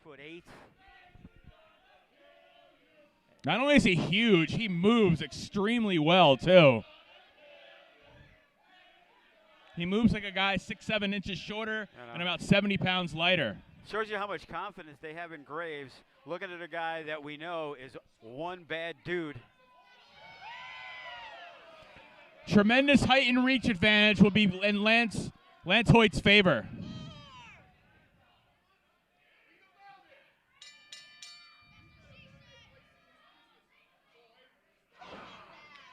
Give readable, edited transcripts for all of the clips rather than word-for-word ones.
6'8". Not only is he huge, he moves extremely well, too. He moves like a guy 6'7" inches shorter and about 70 pounds lighter. Shows you how much confidence they have in Graves. Looking at a guy that we know is one bad dude. Tremendous height and reach advantage will be in Lance Hoyt's favor.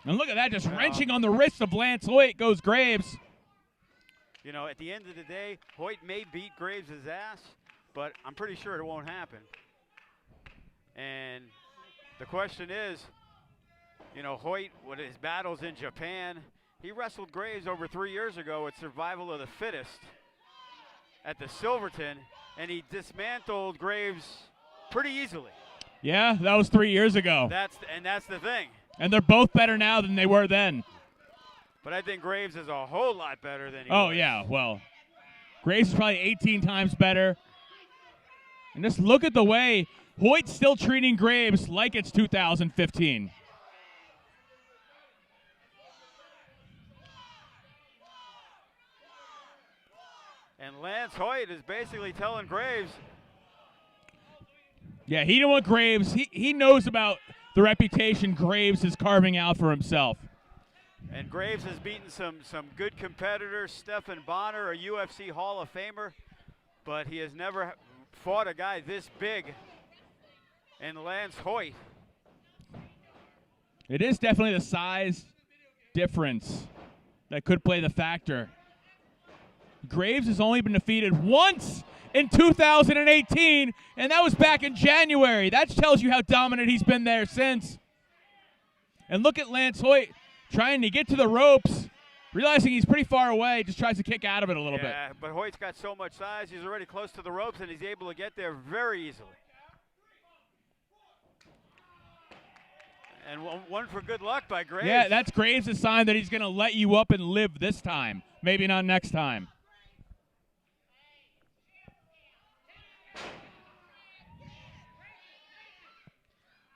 And look at that, just wrenching on the wrist of Lance Hoyt goes Graves. You know, at the end of the day, Hoyt may beat Graves' ass, but I'm pretty sure it won't happen. And the question is, you know, Hoyt, with his battles in Japan, he wrestled Graves over 3 years ago at Survival of the Fittest at the Silverton, and he dismantled Graves pretty easily. Yeah, that was 3 years ago. That's the thing. And they're both better now than they were then. But I think Graves is a whole lot better than he was. Oh, yeah, well, Graves is probably 18 times better. And just look at the way Hoyt's still treating Graves like it's 2015. And Lance Hoyt is basically telling Graves. Yeah, he don't want Graves. He knows about the reputation Graves is carving out for himself. And Graves has beaten some good competitors, Stephan Bonner, a UFC Hall of Famer, but he has never fought a guy this big in Lance Hoyt. It is definitely the size difference that could play the factor. Graves has only been defeated once in 2018, and that was back in January. That tells you how dominant he's been there since. And look at Lance Hoyt trying to get to the ropes, realizing he's pretty far away, just tries to kick out of it a little bit. Yeah, but Hoyt's got so much size, he's already close to the ropes, and he's able to get there very easily. And one for good luck by Graves. Yeah, that's Graves' sign that he's going to let you up and live this time, maybe not next time.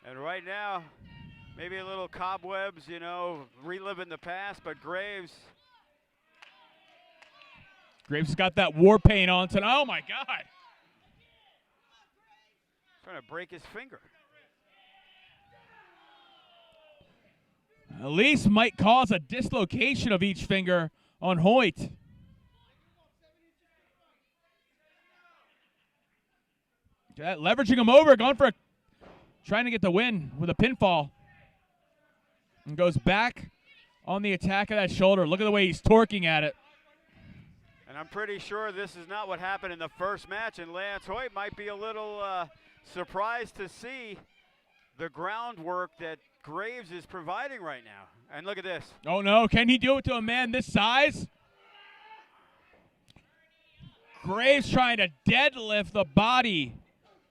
And right now, maybe a little cobwebs, you know, reliving the past, but Graves has got that war paint on tonight. Oh, my God. Trying to break his finger. At least might cause a dislocation of each finger on Hoyt. Leveraging him over, trying to get the win with a pinfall. And goes back on the attack of that shoulder. Look at the way he's torquing at it. And I'm pretty sure this is not what happened in the first match, and Lance Hoyt might be a little surprised to see the groundwork that Graves is providing right now. And look at this. Oh, no. Can he do it to a man this size? Graves trying to deadlift the body.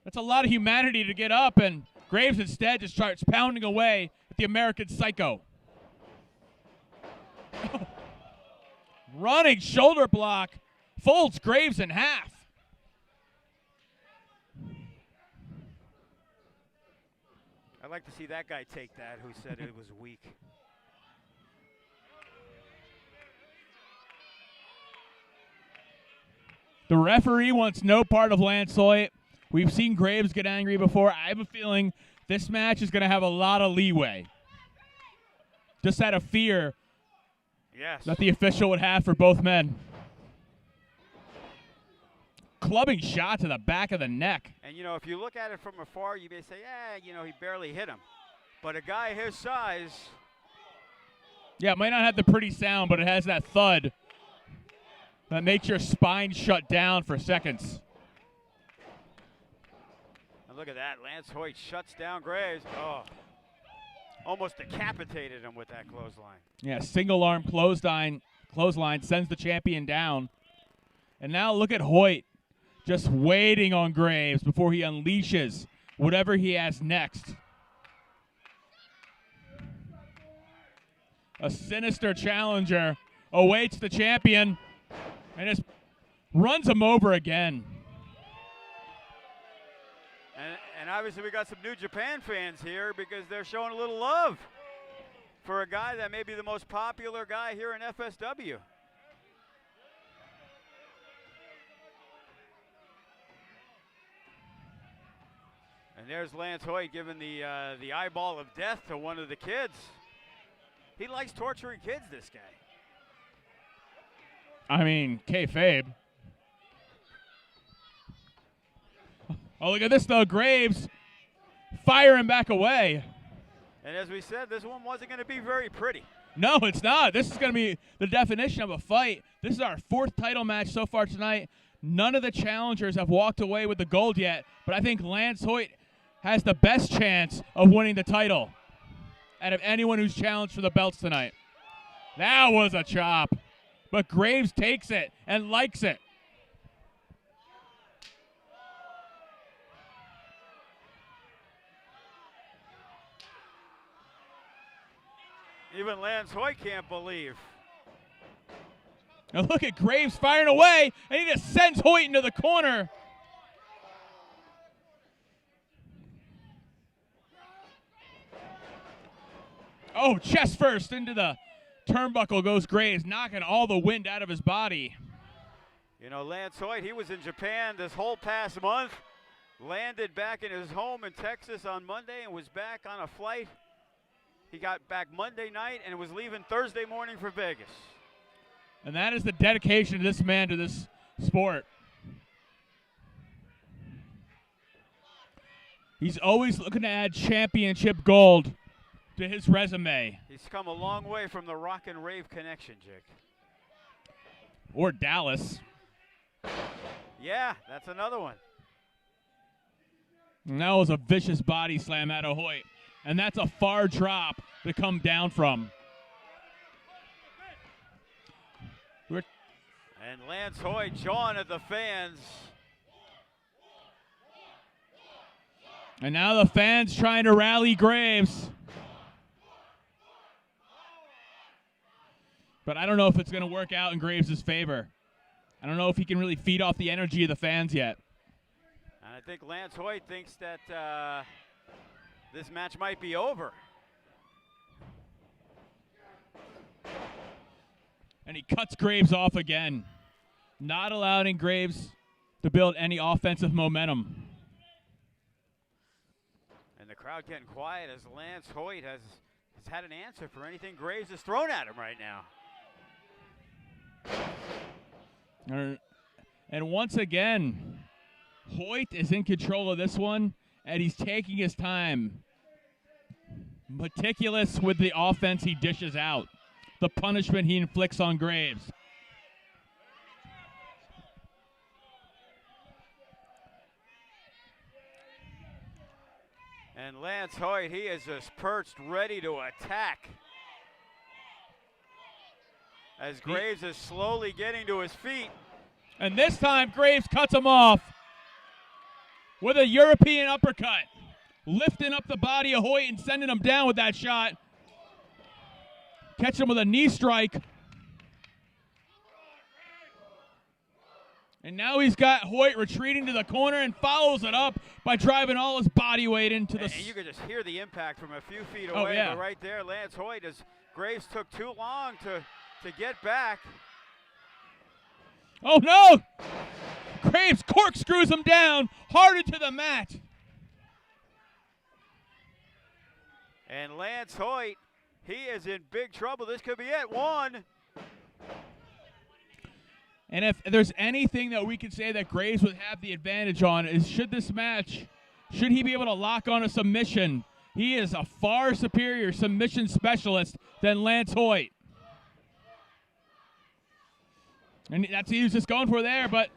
That's a lot of humanity to get up, and Graves instead just starts pounding away at the American Psycho. Running shoulder block folds Graves in half. I'd like to see that guy take that who said it was weak. The referee wants no part of Lance Hoyt. We've seen Graves get angry before. I have a feeling this match is going to have a lot of leeway. Just out of fear that the official would have for both men. Clubbing shot to the back of the neck. And, you know, if you look at it from afar, you may say, you know, he barely hit him. But a guy his size. Yeah, it might not have the pretty sound, but it has that thud that makes your spine shut down for seconds. And look at that. Lance Hoyt shuts down Graves. Oh. Almost decapitated him with that clothesline. Yeah, single arm clothesline sends the champion down. And now look at Hoyt just waiting on Graves before he unleashes whatever he has next. A sinister challenger awaits the champion and just runs him over again. And obviously we got some New Japan fans here because they're showing a little love for a guy that may be the most popular guy here in FSW. And there's Lance Hoyt giving the eyeball of death to one of the kids. He likes torturing kids, this guy. I mean, kayfabe. Oh, look at this, though. Graves firing back away. And as we said, this one wasn't going to be very pretty. No, it's not. This is going to be the definition of a fight. This is our 4th title match so far tonight. None of the challengers have walked away with the gold yet, but I think Lance Hoyt has the best chance of winning the title out of anyone who's challenged for the belts tonight. That was a chop, but Graves takes it and likes it. Even Lance Hoyt can't believe. Now look at Graves firing away, and he just sends Hoyt into the corner. Oh, chest first into the turnbuckle goes Graves, knocking all the wind out of his body. You know, Lance Hoyt, he was in Japan this whole past month, landed back in his home in Texas on Monday and was back on a flight. He got back Monday night and was leaving Thursday morning for Vegas. And that is the dedication of this man to this sport. He's always looking to add championship gold to his resume. He's come a long way from the Rock and Rave connection, Jake. Or Dallas. Yeah, that's another one. And that was a vicious body slam out of Hoyt. And that's a far drop to come down from. And Lance Hoyt jawing at the fans. And now the fans trying to rally Graves. But I don't know if it's going to work out in Graves' favor. I don't know if he can really feed off the energy of the fans yet. And I think Lance Hoyt thinks that this match might be over. And he cuts Graves off again, not allowing Graves to build any offensive momentum. And the crowd getting quiet as Lance Hoyt has had an answer for anything Graves has thrown at him right now. And once again, Hoyt is in control of this one, and he's taking his time. Meticulous with the offense he dishes out, the punishment he inflicts on Graves. And Lance Hoyt, he is just perched, ready to attack. As Graves is slowly getting to his feet. And this time, Graves cuts him off with a European uppercut, lifting up the body of Hoyt and sending him down with that shot. Catch him with a knee strike. And now he's got Hoyt retreating to the corner and follows it up by driving all his body weight into the... And you can just hear the impact from a few feet away. Yeah. But right there, Lance Hoyt, as Graves took too long to get back. Oh, no! Graves corkscrews him down, hard into the mat. And Lance Hoyt, he is in big trouble. This could be it. One. And if there's anything that we could say that Graves would have the advantage on is should he be able to lock on a submission, he is a far superior submission specialist than Lance Hoyt. And that's what he was just going for there, but...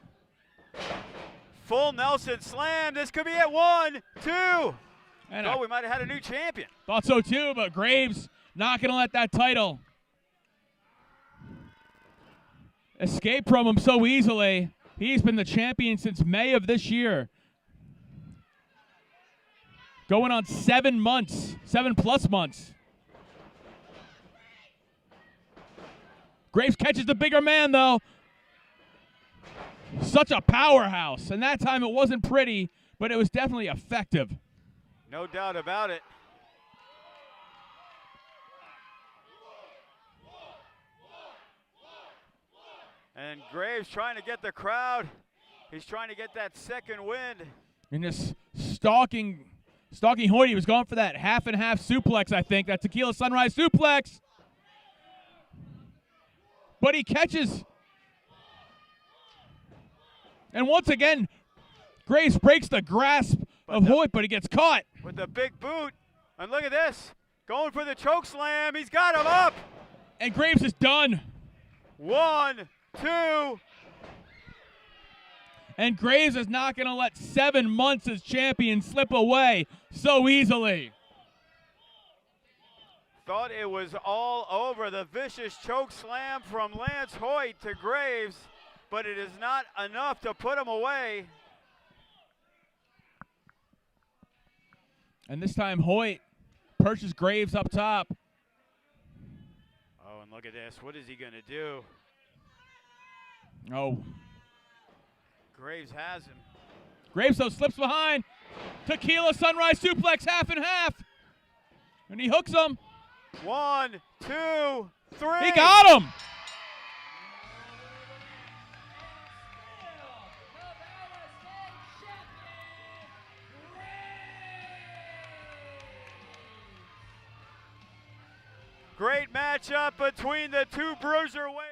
Full Nelson slam. This could be it. 1, 2. And we might have had a new champion. Thought so too, but Graves not going to let that title escape from him so easily. He's been the champion since May of this year. Going on 7 months, 7+ months. Graves catches the bigger man, though. Such a powerhouse. And that time it wasn't pretty, but it was definitely effective. No doubt about it. And Graves trying to get the crowd. He's trying to get that second wind. And just stalking Hoyt. He was going for that half and half suplex, I think, that tequila sunrise suplex. But he catches. And once again, Graves breaks the grasp of Hoyt, but he gets caught. With the big boot. And look at this. Going for the choke slam. He's got him up. And Graves is done. 1, 2. And Graves is not going to let 7 months as champion slip away so easily. Thought it was all over. The vicious choke slam from Lance Hoyt to Graves, but it is not enough to put him away. And this time Hoyt perches Graves up top. Oh, and look at this. What is he going to do? Oh. Graves has him. Graves, though, slips behind. Tequila sunrise suplex, half and half. And he hooks him. 1, 2, 3. He got him. Great matchup between the two bruiserweights.